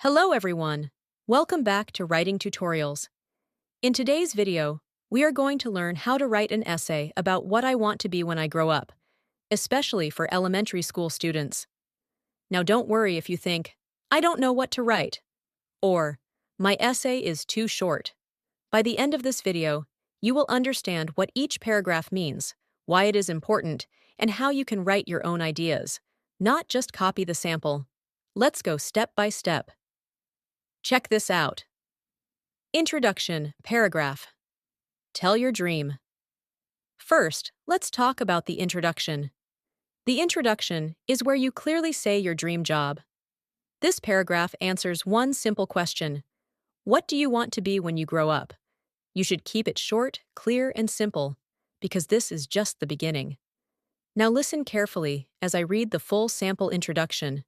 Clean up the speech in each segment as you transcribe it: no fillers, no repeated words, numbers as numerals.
Hello everyone! Welcome back to Writing Tutorials. In today's video, we are going to learn how to write an essay about what I want to be when I grow up, especially for elementary school students. Now don't worry if you think, I don't know what to write, or my essay is too short. By the end of this video, you will understand what each paragraph means, why it is important, and how you can write your own ideas, not just copy the sample. Let's go step by step. Check this out. Introduction, paragraph. Tell your dream. First, let's talk about the introduction. The introduction is where you clearly say your dream job. This paragraph answers one simple question. What do you want to be when you grow up? You should keep it short, clear, and simple, because this is just the beginning. Now listen carefully as I read the full sample introduction.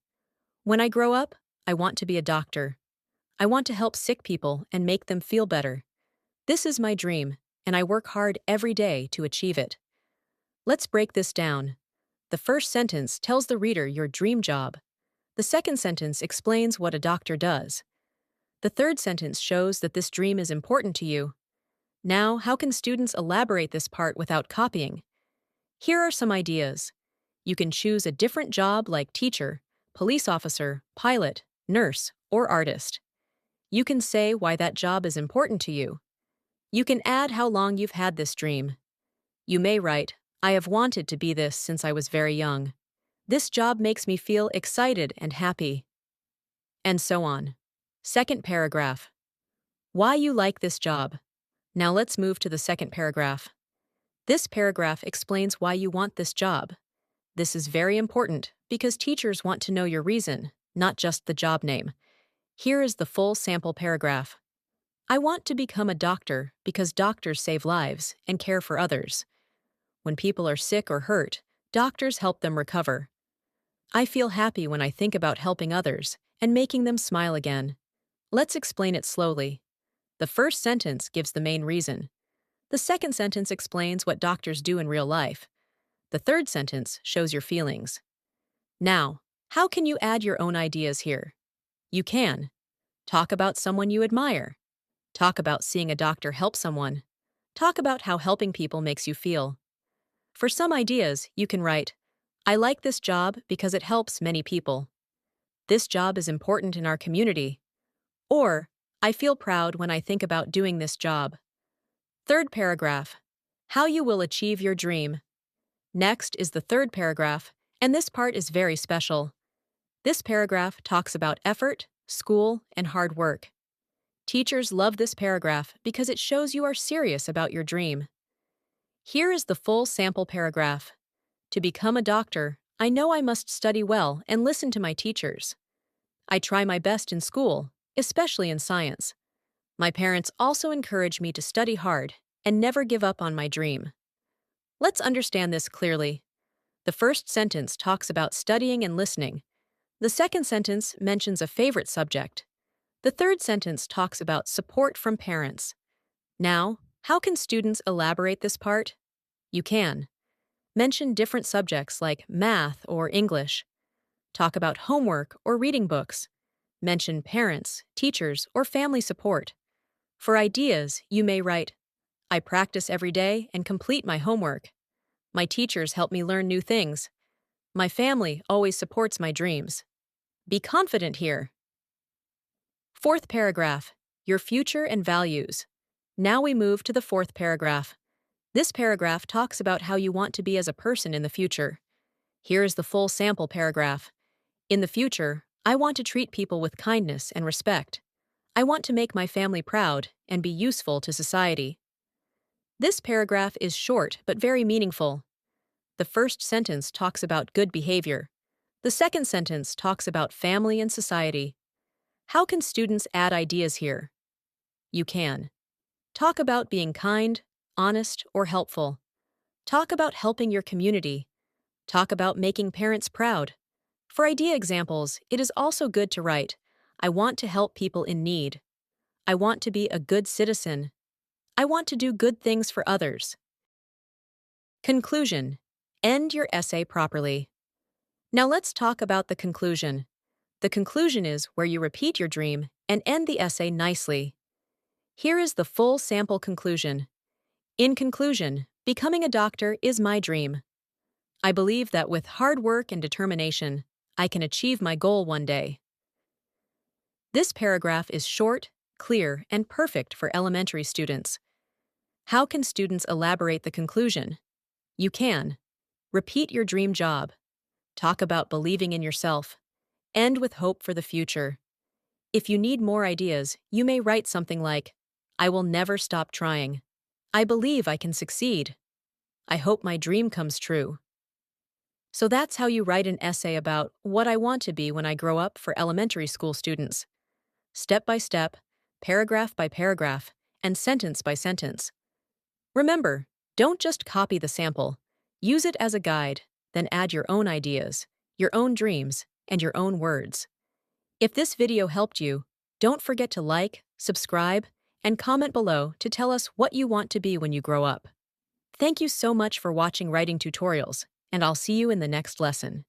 When I grow up, I want to be a doctor. I want to help sick people and make them feel better. This is my dream, and I work hard every day to achieve it. Let's break this down. The first sentence tells the reader your dream job. The second sentence explains what a doctor does. The third sentence shows that this dream is important to you. Now, how can students elaborate this part without copying? Here are some ideas. You can choose a different job like teacher, police officer, pilot, nurse, or artist. You can say why that job is important to you. You can add how long you've had this dream. You may write, I have wanted to be this since I was very young. This job makes me feel excited and happy. And so on. Second paragraph. Why you like this job. Now let's move to the second paragraph. This paragraph explains why you want this job. This is very important because teachers want to know your reason, not just the job name. Here is the full sample paragraph. I want to become a doctor because doctors save lives and care for others. When people are sick or hurt, doctors help them recover. I feel happy when I think about helping others and making them smile again. Let's explain it slowly. The first sentence gives the main reason. The second sentence explains what doctors do in real life. The third sentence shows your feelings. Now, how can you add your own ideas here? You can. Talk about someone you admire. Talk about seeing a doctor help someone. Talk about how helping people makes you feel. For some ideas, you can write, I like this job because it helps many people. This job is important in our community. Or, I feel proud when I think about doing this job. Third paragraph. How you will achieve your dream. Next is the third paragraph, and this part is very special. This paragraph talks about effort, school, and hard work. Teachers love this paragraph because it shows you are serious about your dream. Here is the full sample paragraph. To become a doctor, I know I must study well and listen to my teachers. I try my best in school, especially in science. My parents also encourage me to study hard and never give up on my dream. Let's understand this clearly. The first sentence talks about studying and listening. The second sentence mentions a favorite subject. The third sentence talks about support from parents. Now, how can students elaborate this part? You can. Mention different subjects like math or English. Talk about homework or reading books. Mention parents, teachers, or family support. For ideas, you may write, I practice every day and complete my homework. My teachers help me learn new things. My family always supports my dreams. Be confident here. Fourth paragraph, your future and values. Now we move to the fourth paragraph. This paragraph talks about how you want to be as a person in the future. Here is the full sample paragraph. In the future, I want to treat people with kindness and respect. I want to make my family proud and be useful to society. This paragraph is short but very meaningful. The first sentence talks about good behavior. The second sentence talks about family and society. How can students add ideas here? You can. Talk about being kind, honest, or helpful. Talk about helping your community. Talk about making parents proud. For idea examples, it is also good to write, I want to help people in need. I want to be a good citizen. I want to do good things for others. Conclusion. End your essay properly. Now let's talk about the conclusion. The conclusion is where you repeat your dream and end the essay nicely. Here is the full sample conclusion. In conclusion, becoming a doctor is my dream. I believe that with hard work and determination, I can achieve my goal one day. This paragraph is short, clear, and perfect for elementary students. How can students elaborate the conclusion? You can. Repeat your dream job. Talk about believing in yourself. End with hope for the future. If you need more ideas, you may write something like, I will never stop trying. I believe I can succeed. I hope my dream comes true. So that's how you write an essay about what I want to be when I grow up for elementary school students. Step by step, paragraph by paragraph, and sentence by sentence. Remember, don't just copy the sample. Use it as a guide, then add your own ideas, your own dreams, and your own words. If this video helped you, don't forget to like, subscribe, and comment below to tell us what you want to be when you grow up. Thank you so much for watching Writing Tutorials, and I'll see you in the next lesson.